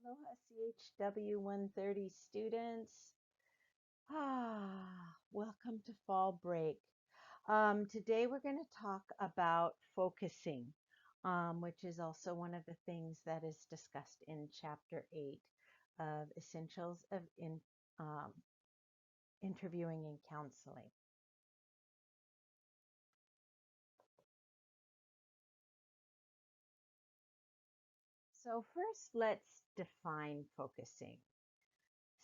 Aloha CHW130 students. Welcome to fall break. Today we're going to talk about focusing, which is also one of the things that is discussed in Chapter 8 of Essentials of um, Interviewing and Counseling. So first, let's define focusing.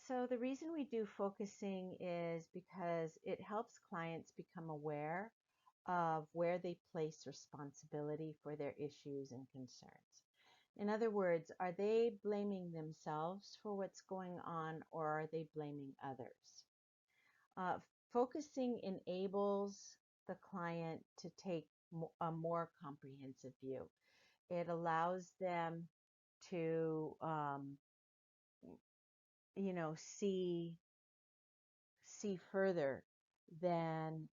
So the reason we do focusing is because it helps clients become aware of where they place responsibility for their issues and concerns. In other words, are they blaming themselves for what's going on, or are they blaming others? Uh, Focusing enables the client to take a more comprehensive view. It allows them to, see further than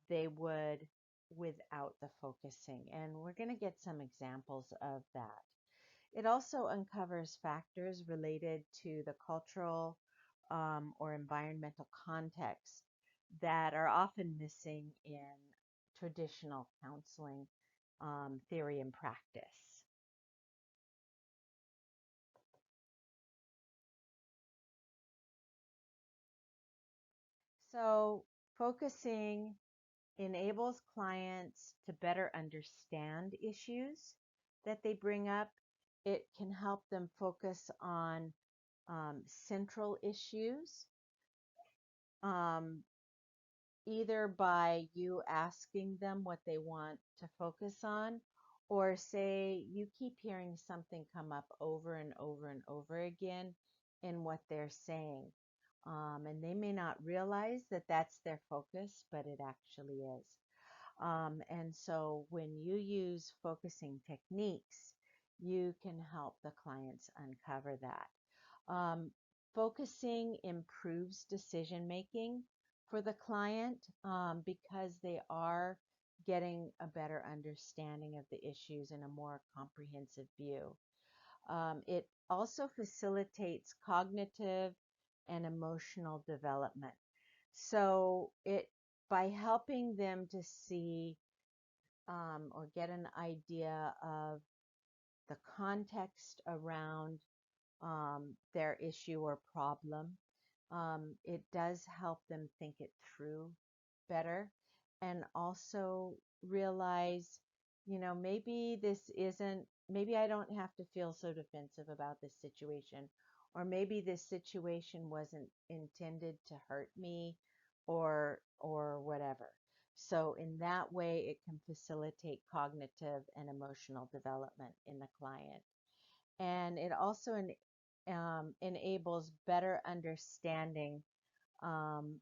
they would without the focusing. And we're going to get some examples of that. It also uncovers factors related to the cultural or environmental context that are often missing in traditional counseling theory and practice. So, focusing enables clients to better understand issues that they bring up. It can help them focus on central issues, um, either by you asking them what they want to focus on, or say you keep hearing something come up over and over and over again in what they're saying. And they may not realize that that's their focus, but it actually is. And so when you use focusing techniques, you can help the clients uncover that. Focusing improves decision making for the client because they are getting a better understanding of the issues and a more comprehensive view. It also facilitates cognitive and emotional development. So it by helping them to see or get an idea of the context around their issue or problem, it does help them think it through better and also realize, maybe this isn't, maybe I don't have to feel so defensive about this situation, or maybe this situation wasn't intended to hurt me or whatever. So in that way, it can facilitate cognitive and emotional development in the client. And it also enables better understanding um,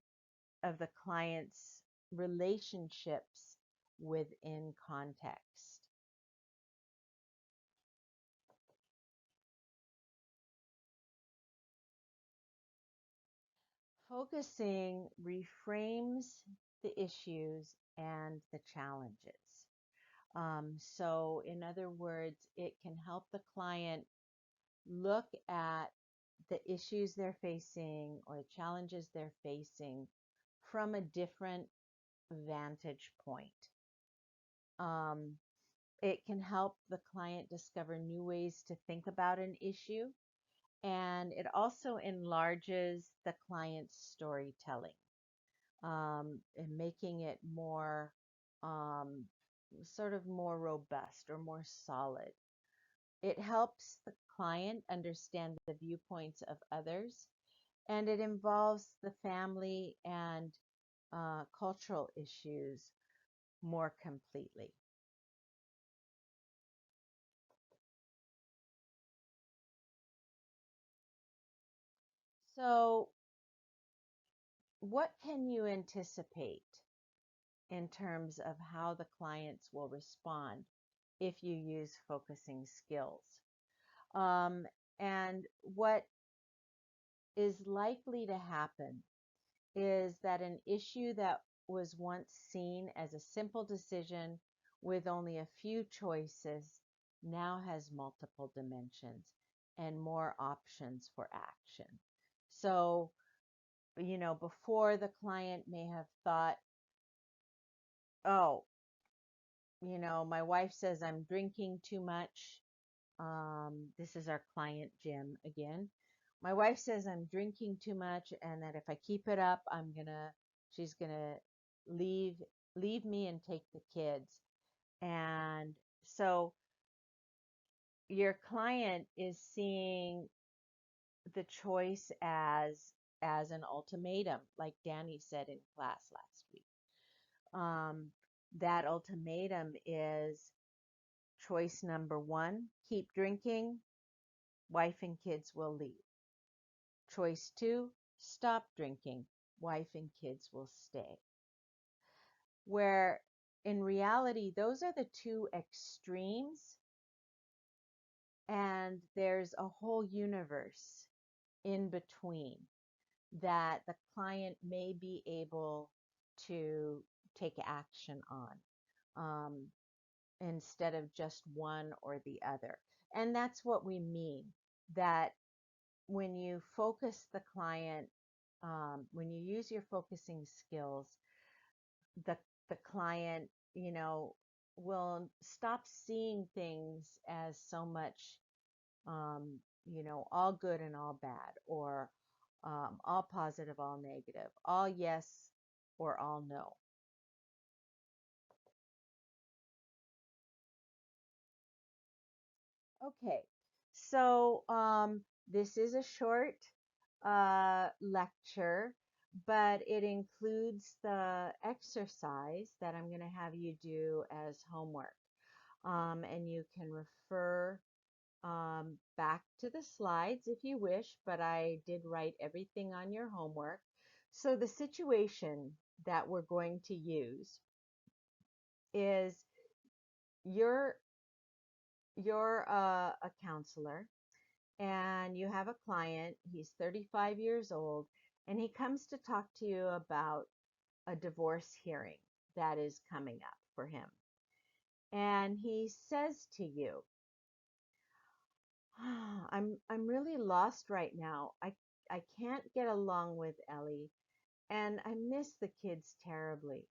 of the client's relationships within context. Focusing reframes the issues and the challenges. So, in other words, it can help the client look at the issues they're facing or the challenges they're facing from a different vantage point. Um, it can help the client discover new ways to think about an issue, and it also enlarges the client's storytelling and making it more um, sort of more robust or more solid. It helps the client understand the viewpoints of others, and it involves the family and cultural issues more completely. So, what can you anticipate in terms of how the clients will respond if you use focusing skills? Um, and what is likely to happen is that an issue that was once seen as a simple decision with only a few choices now has multiple dimensions. and more options for action. So, before the client may have thought, oh, my wife says I'm drinking too much. This is our client, Jim, again. My wife says I'm drinking too much and that if I keep it up, she's gonna leave, leave me and take the kids. And so your client is seeing the choice as an ultimatum, like Danny said in class last week. That ultimatum is choice number one: keep drinking, wife and kids will leave. Choice two: stop drinking, wife and kids will stay. Where in reality, those are the two extremes, and there's a whole universe in between that the client may be able to take action on, instead of just one or the other. And that's what we mean, that when you focus the client, when you use your focusing skills, the, the client, will stop seeing things as so much, all good and all bad, or all positive, all negative, all yes or all no. Okay, so this is a short lecture, but it includes the exercise that I'm going to have you do as homework. And you can refer back to the slides if you wish, but I did write everything on your homework. So the situation that we're going to use is you're a counselor and you have a client. He's 35 years old and he comes to talk to you about a divorce hearing that is coming up for him. And he says to you, I'm really lost right now. I can't get along with Ellie and I miss the kids terribly.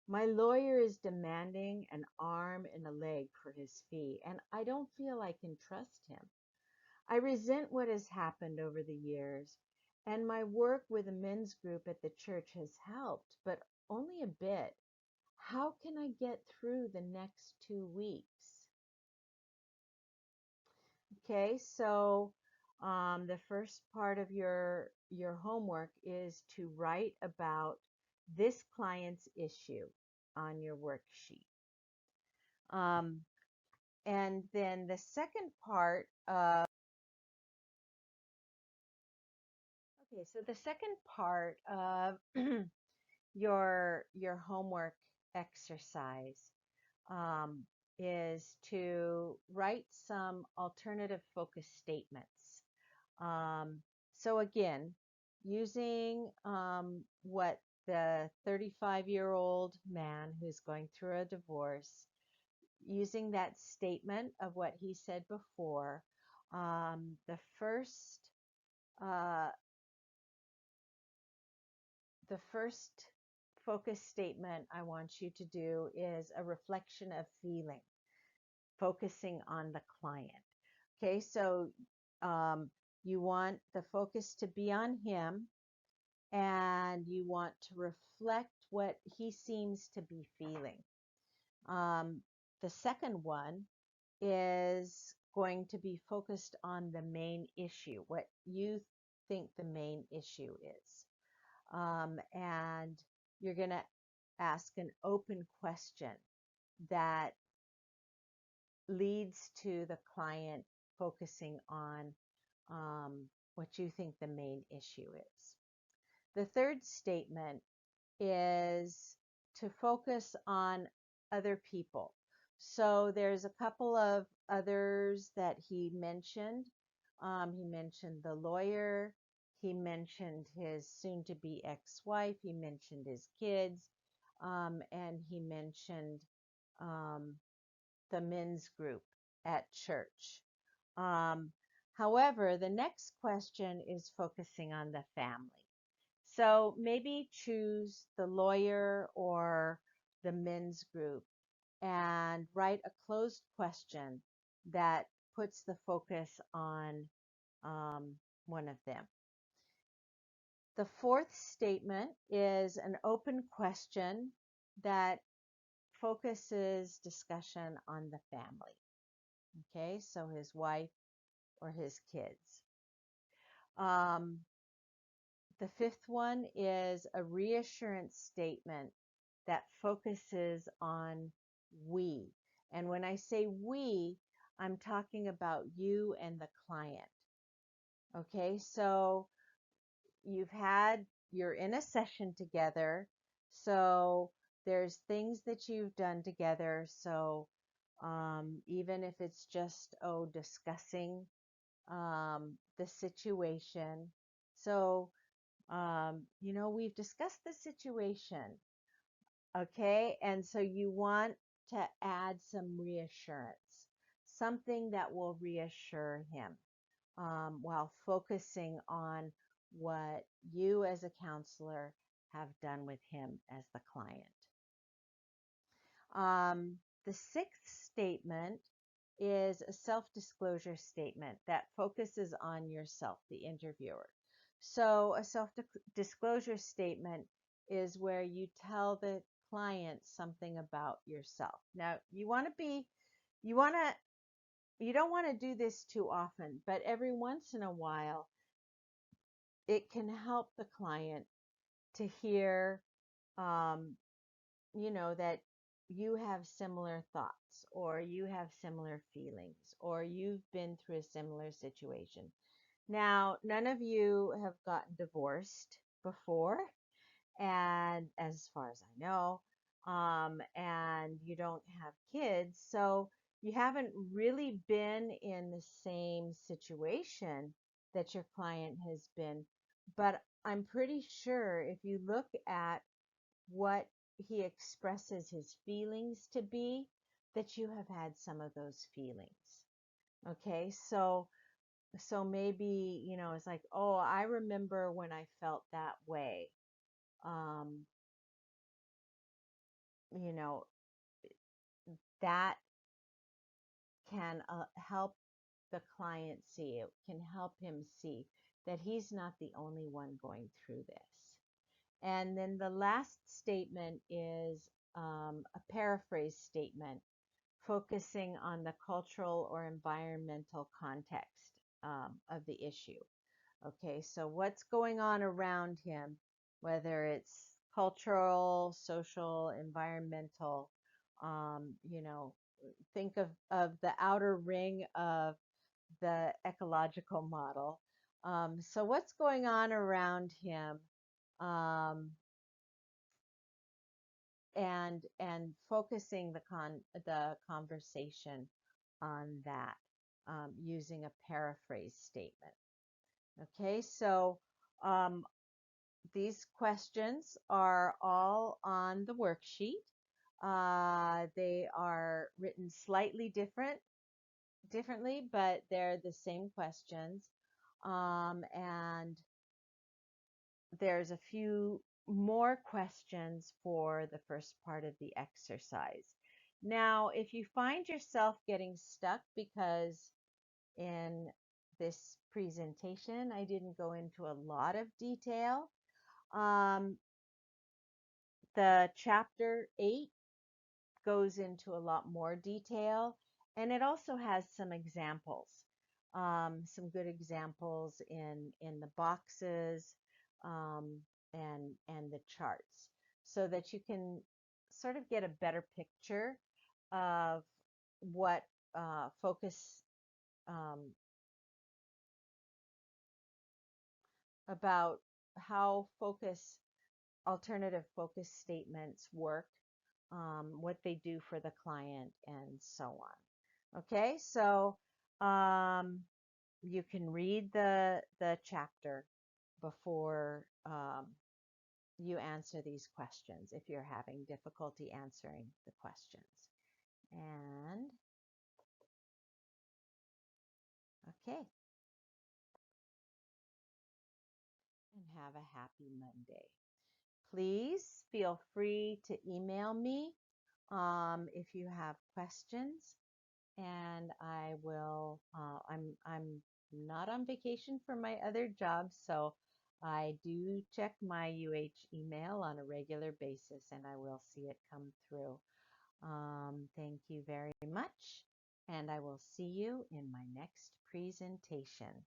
My lawyer is demanding an arm and a leg for his fee, and I don't feel I can trust him. I resent what has happened over the years, and my work with a men's group at the church has helped, but only a bit. How can I get through the next 2 weeks? Okay, so the first part of your homework is to write about this client's issue on your worksheet. And then the second part of Okay, so the second part of your homework exercise um, is to write some alternative focus statements. So again, using what the 35-year-old man who's going through a divorce, using that statement of what he said before, the first uh, the first focus statement I want you to do is a reflection of feeling, focusing on the client. Okay, so you want the focus to be on him and you want to reflect what he seems to be feeling. The second one is going to be focused on the main issue, what you think the main issue is. And you're going to ask an open question that leads to the client focusing on what you think the main issue is. The third statement is to focus on other people. So there's a couple of others that he mentioned. He mentioned the lawyer. He mentioned his soon-to-be ex-wife. He mentioned his kids. And he mentioned the men's group at church. Um, However, the next question is focusing on the family. So maybe choose the lawyer or the men's group and write a closed question that puts the focus on one of them. The fourth statement is an open question that focuses discussion on the family. Okay, so his wife or his kids. Um, the fifth one is a reassurance statement that focuses on we. And when I say we, I'm talking about you and the client. Okay, so you're in a session together. So there's things that you've done together. So even if it's just, discussing the situation. So, we've discussed the situation. Okay. And so you want to add some reassurance, something that will reassure him while focusing on what you as a counselor have done with him as the client. The sixth statement is a self-disclosure statement that focuses on yourself, the interviewer. So a self-disclosure statement is where you tell the client something about yourself. Now, you don't want to do this too often, but every once in a while, it can help the client to hear, um, that you have similar thoughts or you have similar feelings or you've been through a similar situation. Now, none of you have gotten divorced before, and as far as I know, and you don't have kids, so you haven't really been in the same situation that your client has been. But I'm pretty sure if you look at what he expresses his feelings to be, that you have had some of those feelings. Okay, so maybe, it's like, oh, I remember when I felt that way. Um, you know, that can help the client see, it can help him see that he's not the only one going through this. And then the last statement is a paraphrase statement focusing on the cultural or environmental context of the issue. Okay, so what's going on around him, whether it's cultural, social, environmental, you know, think of the outer ring of the ecological model. So what's going on around him, um, and focusing the conversation on that using a paraphrase statement. Okay, so um, these questions are all on the worksheet. They are written slightly differently, but they're the same questions. And there's a few more questions for the first part of the exercise. Now, if you find yourself getting stuck because in this presentation I didn't go into a lot of detail, the chapter 8 goes into a lot more detail, and it also has some examples, some good examples in the boxes, um, and the charts, so that you can sort of get a better picture of what focus about how alternative focus statements work, what they do for the client, and so on. Okay, so you can read the chapter before you answer these questions if you're having difficulty answering the questions. And okay, have a happy Monday. Please feel free to email me if you have questions, and I will. I'm not on vacation for my other job, so I do check my UH email on a regular basis, and I will see it come through. Thank you very much, and I will see you in my next presentation.